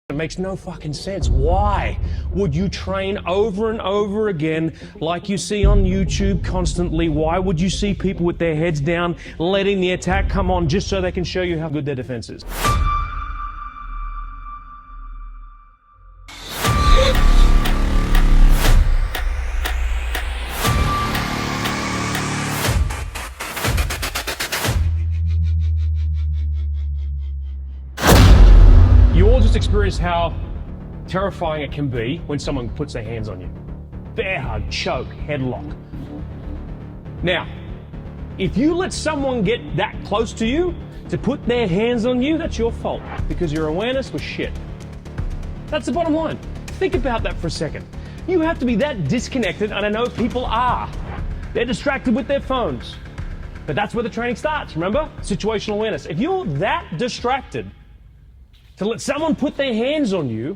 It makes no fucking sense. Why would you train over and over again like you see on YouTube constantly? Why would you see people with their heads down letting the attack come on just so they can show you how good their defense is? You all just experienced how terrifying it can be when someone puts their hands on you. Bear hug, choke, headlock. Now, if you let someone get that close to you to put their hands on you, that's your fault because your awareness was shit. That's the bottom line. Think about that for a second. You have to be that disconnected, and I know people are. They're distracted with their phones. But that's where the training starts, remember? Situational awareness. If you're that distracted to let someone put their hands on you,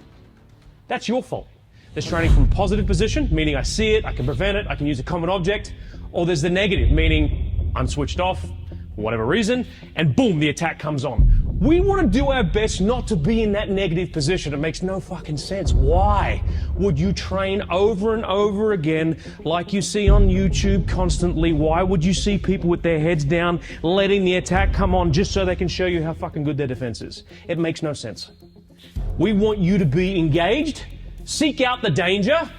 that's your fault. There's training from positive position, meaning I see it, I can prevent it, I can use a common object, or there's the negative, meaning I'm switched off for whatever reason, and boom, the attack comes on. We want to do our best not to be in that negative position. It makes no fucking sense. Why would you train over and over again like you see on YouTube constantly? Why would you see people with their heads down letting the attack come on just so they can show you how fucking good their defense is? It makes no sense. We want you to be engaged, seek out the danger,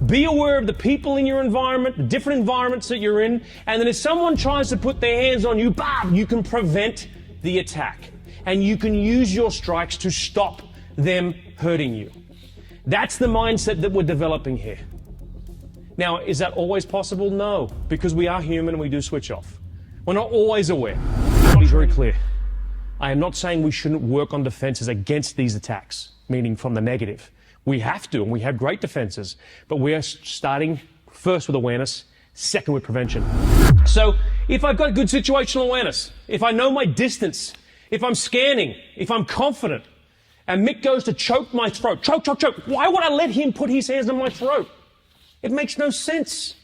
be aware of the people in your environment, the different environments that you're in, and then if someone tries to put their hands on you, bam, you can prevent the attack. And you can use your strikes to stop them hurting you. That's the mindset that we're developing here. Now, is that always possible? No, because we are human and we do switch off. We're not always aware. I'll be very clear. I am not saying we shouldn't work on defenses against these attacks, meaning from the negative. We have to, and we have great defenses, but we are starting first with awareness, second with prevention. So if I've got good situational awareness, if I know my distance, if I'm scanning, if I'm confident, and Mick goes to choke my throat, choke, choke, choke, why would I let him put his hands on my throat? It makes no sense.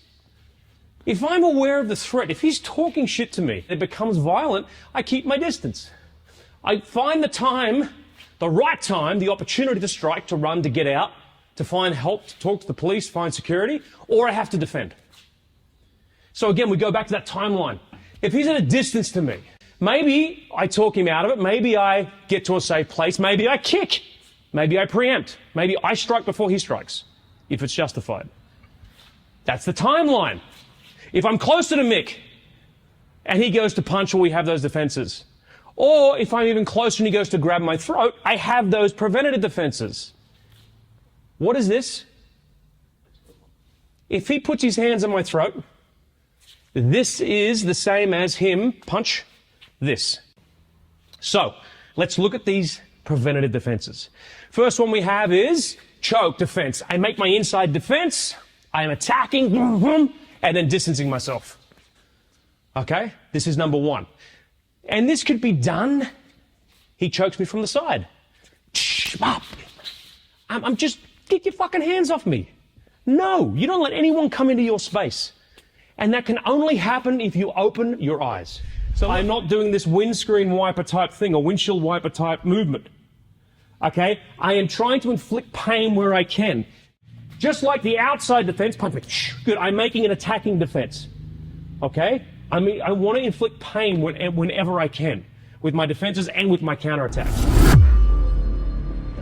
If I'm aware of the threat, if he's talking shit to me, it becomes violent, I keep my distance. I find the time, the right time, the opportunity to strike, to run, to get out, to find help, to talk to the police, find security, or I have to defend. So again, we go back to that timeline. If he's at a distance to me, maybe I talk him out of it, maybe I get to a safe place, maybe I kick, maybe I preempt, maybe I strike before he strikes, if it's justified. That's the timeline. If I'm closer to Mick and he goes to punch, or we have those defenses. Or if I'm even closer and he goes to grab my throat, I have those preventative defenses. What is this? If he puts his hands on my throat, this is the same as him punch this. So let's look at these preventative defenses. First one we have is choke defense. I make my inside defense. I am attacking and then distancing myself. Okay? This is number one. And this could be done. He chokes me from the side. I'm just, get your fucking hands off me. No, you don't let anyone come into your space. And that can only happen if you open your eyes. So I'm not doing this windscreen wiper type thing or windshield wiper type movement. Okay? I am trying to inflict pain where I can. Just like the outside defense, punch me. Good, I'm making an attacking defense. Okay? I mean, I want to inflict pain whenever I can, with my defenses and with my counterattacks.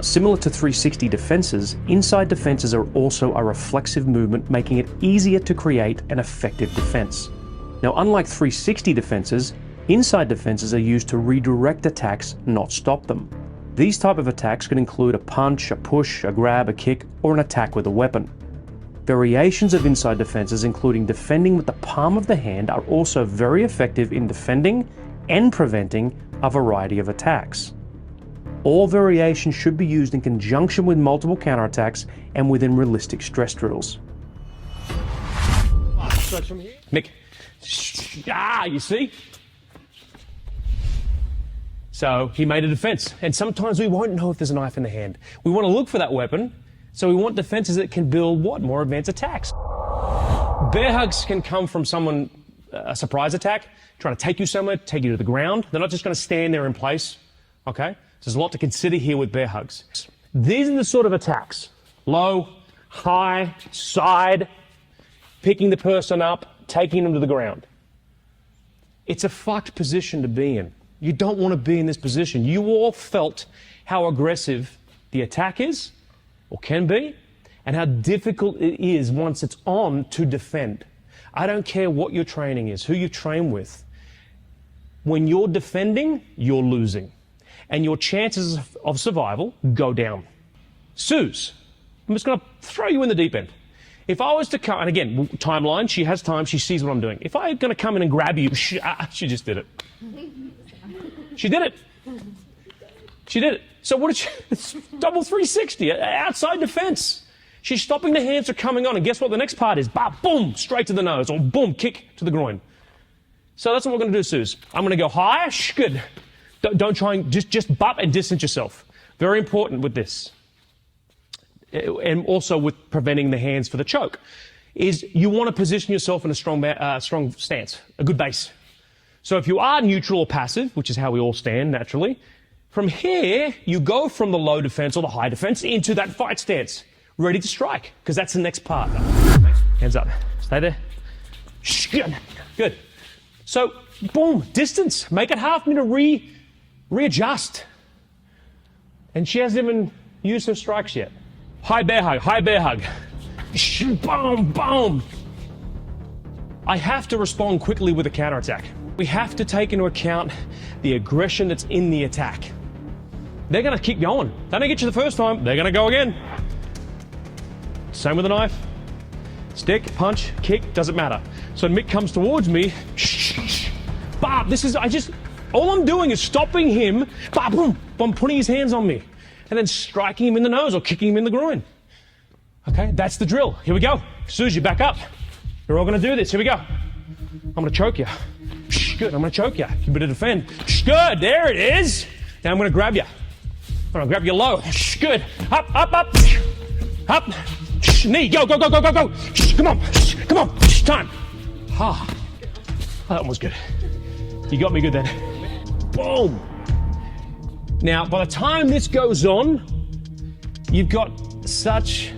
Similar to 360 defenses, inside defenses are also a reflexive movement, making it easier to create an effective defense. Now, unlike 360 defenses, inside defenses are used to redirect attacks, not stop them. These type of attacks can include a punch, a push, a grab, a kick, or an attack with a weapon. Variations of inside defenses, including defending with the palm of the hand, are also very effective in defending and preventing a variety of attacks. All variations should be used in conjunction with multiple counterattacks and within realistic stress drills. Mick, you see? So he made a defense, and sometimes we won't know if there's a knife in the hand. We want to look for that weapon, so we want defenses that can build what? More advanced attacks. Bear hugs can come from someone, a surprise attack, trying to take you somewhere, take you to the ground. They're not just going to stand there in place, okay? There's a lot to consider here with bear hugs. These are the sort of attacks. Low, high, side, picking the person up, taking them to the ground. It's a fucked position to be in. You don't want to be in this position. You all felt how aggressive the attack is, or can be, and how difficult it is once it's on to defend. I don't care what your training is, who you train with. When you're defending, you're losing. And your chances of survival go down. Suze, I'm just going to throw you in the deep end. If I was to come, and again, timeline, she has time, she sees what I'm doing. If I'm going to come in and grab you, she just did it. She did it. She did it. So what did she, it's double 360, outside defense. She's stopping the hands are coming on, and guess what the next part is? Bah, boom, straight to the nose, or boom, kick to the groin. So that's what we're going to do, Suze. I'm going to go high, good. Don't try and just butt and distance yourself. Very important with this. And also with preventing the hands for the choke, is you want to position yourself in a strong stance, a good base. So if you are neutral or passive, which is how we all stand naturally, from here, you go from the low defense or the high defense into that fight stance, ready to strike, because that's the next part. Hands up, stay there. Good, good. So, boom, distance, make it half minute, readjust. And she hasn't even used her strikes yet. High bear hug, high bear hug. Boom, boom. I have to respond quickly with a counterattack. We have to take into account the aggression that's in the attack. They're going to keep going. They don't get you the first time, they're going to go again. Same with a knife. Stick, punch, kick, doesn't matter. So Mick comes towards me, bam, all I'm doing is stopping him, bam, boom, I'm putting his hands on me, and then striking him in the nose or kicking him in the groin. Okay, that's the drill. Here we go. Suze, you back up. We're all gonna do this, here we go. I'm gonna choke you. Good, I'm gonna choke you. You better defend. Good, there it is. Now I'm gonna grab you. I'm gonna grab you low. Good, up, up, up, up. Knee, go, go, go, go, go, go. Come on, come on, time. Ah, that one was good. You got me good then. Boom. Now, by the time this goes on, you've got such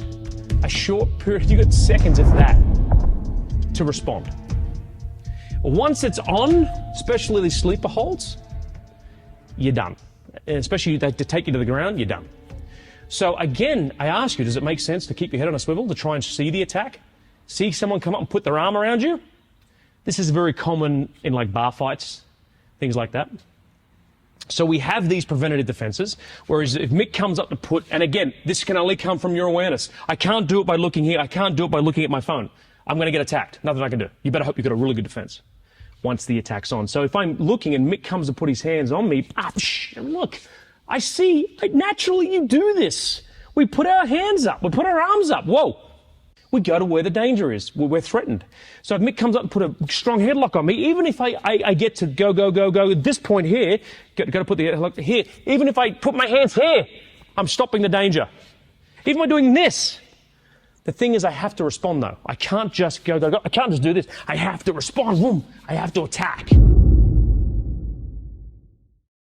a short period, you've got seconds, if that, to respond. Once it's on, especially these sleeper holds, you're done. And especially to take you to the ground, you're done. So again, I ask you, does it make sense to keep your head on a swivel to try and see the attack? See someone come up and put their arm around you? This is very common in like bar fights, things like that. So we have these preventative defenses, whereas if Mick comes up to put, and again, this can only come from your awareness. I can't do it by looking here. I can't do it by looking at my phone. I'm going to get attacked. Nothing I can do. You better hope you've got a really good defense once the attack's on. So if I'm looking and Mick comes to put his hands on me, look, I see, naturally you do this. We put our hands up, we put our arms up, whoa. We go to where the danger is, where we're threatened. So if Mick comes up and put a strong headlock on me, even if I get to go at this point here, got to put the headlock here, even if I put my hands here, I'm stopping the danger. Even by doing this, the thing is I have to respond though. I can't just go, I can't just do this. I have to respond, boom, I have to attack.